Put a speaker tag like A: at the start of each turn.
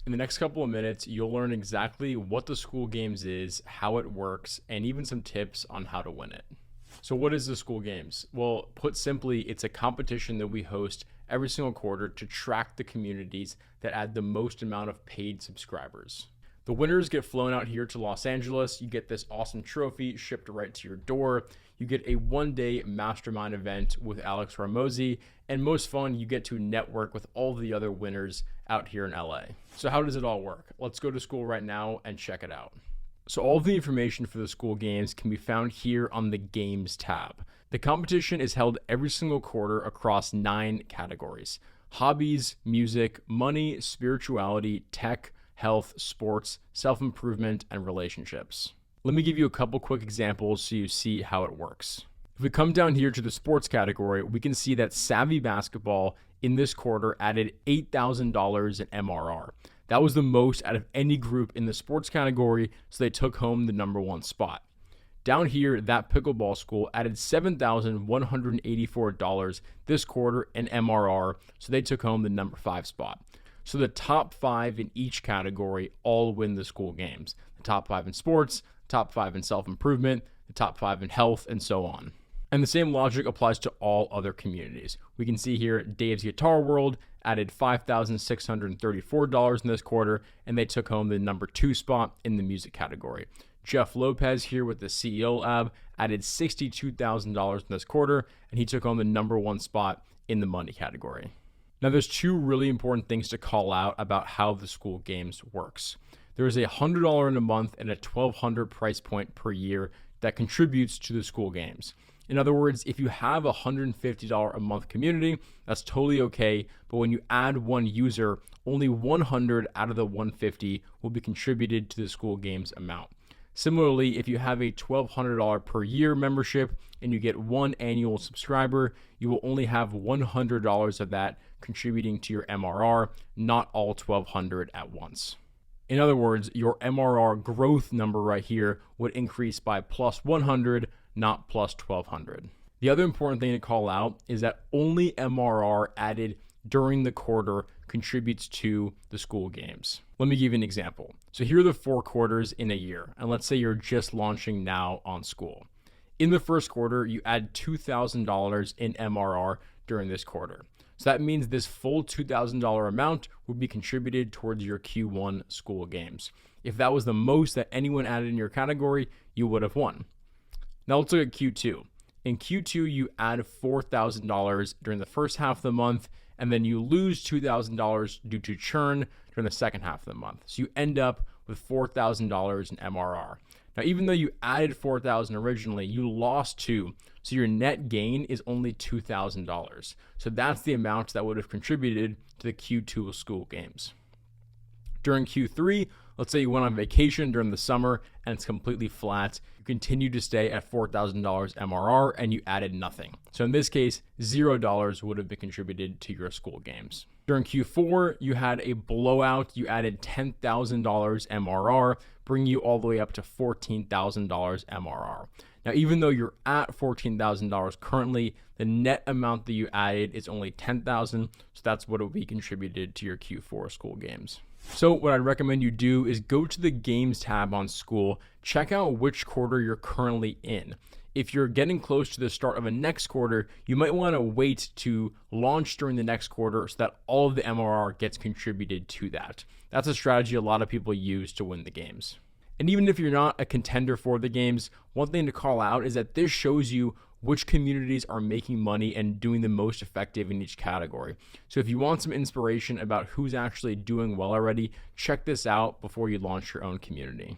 A: In the next couple of minutes, you'll learn exactly what the Skool Games is, how it works, and even some tips on how to win it. So what is the Skool Games? Well, put simply, it's a competition that we host every single quarter to track the communities that add the most amount of paid subscribers. The winners get flown out here to Los Angeles. You get this awesome trophy shipped right to your door. You get a one-day mastermind event with Alex Ramosi, and most fun, you get to network with all the other winners out here in LA. So how does it all work? Let's go to Skool right now and check it out. So all of the information for the Skool Games can be found here on the Games tab. The competition is held every single quarter across 9 categories: hobbies, music, money, spirituality, tech, health, sports, self-improvement, and relationships. Let me give you a couple quick examples so you see how it works. If we come down here to the sports category, we can see that Savvy Basketball in this quarter added $8,000 in MRR. That was the most out of any group in the sports category, so they took home the #1 spot. Down here, that pickleball school added $7,184 this quarter in MRR, so they took home the #5 spot. So the top 5 in each category all win the Skool Games. The top 5 in sports, top 5 in self-improvement, the top 5 in health, and so on. And the same logic applies to all other communities. We can see here Dave's Guitar World added $5,634 in this quarter, and they took home the #2 spot in the music category. Jeff Lopez here with the CEO Lab added $62,000 in this quarter, and he took home the #1 spot in the money category. Now, there's 2 really important things to call out about how the Skool Games works. There is a $100 in a month and a $1,200 price point per year that contributes to the Skool Games. In other words, if you have a $150 a month community, that's totally okay, but when you add 1 user, only 100 out of the 150 will be contributed to the Skool Games amount. Similarly, if you have a $1,200 per year membership and you get 1 annual subscriber, you will only have $100 of that contributing to your MRR, not all 1,200 at once. In other words, your MRR growth number right here would increase by plus 100, not plus 1,200. The other important thing to call out is that only MRR added during the quarter contributes to the Skool Games. Let me give you an example. So here are the 4 quarters in a year, and let's say you're just launching now on Skool. In the first quarter, you add $2,000 in MRR during this quarter. So that means this full $2,000 amount would be contributed towards your Q1 Skool Games. If that was the most that anyone added in your category, you would have won. Now let's look at Q2. In Q2, you add $4,000 during the first half of the month, and then you lose $2,000 due to churn during the second half of the month. So you end up with $4,000 in MRR. Now, even though you added $4,000 originally, you lost 2. So your net gain is only $2,000. So that's the amount that would have contributed to the Q2 Skool Games. During Q3, let's say you went on vacation during the summer and it's completely flat. You continue to stay at $4,000 MRR and you added nothing. So in this case, $0 would have been contributed to your Skool Games. During Q4, you had a blowout. You added $10,000 MRR, bringing you all the way up to $14,000 MRR. Now, even though you're at $14,000 currently, the net amount that you added is only $10,000. So that's what will be contributed to your Q4 Skool Games. So what I'd recommend you do is go to the Games tab on Skool, check out which quarter you're currently in. If you're getting close to the start of a next quarter, you might want to wait to launch during the next quarter so that all of the MRR gets contributed to that. That's a strategy a lot of people use to win the games. And even if you're not a contender for the games, one thing to call out is that this shows you which communities are making money and doing the most effective in each category. So if you want some inspiration about who's actually doing well already, check this out before you launch your own community.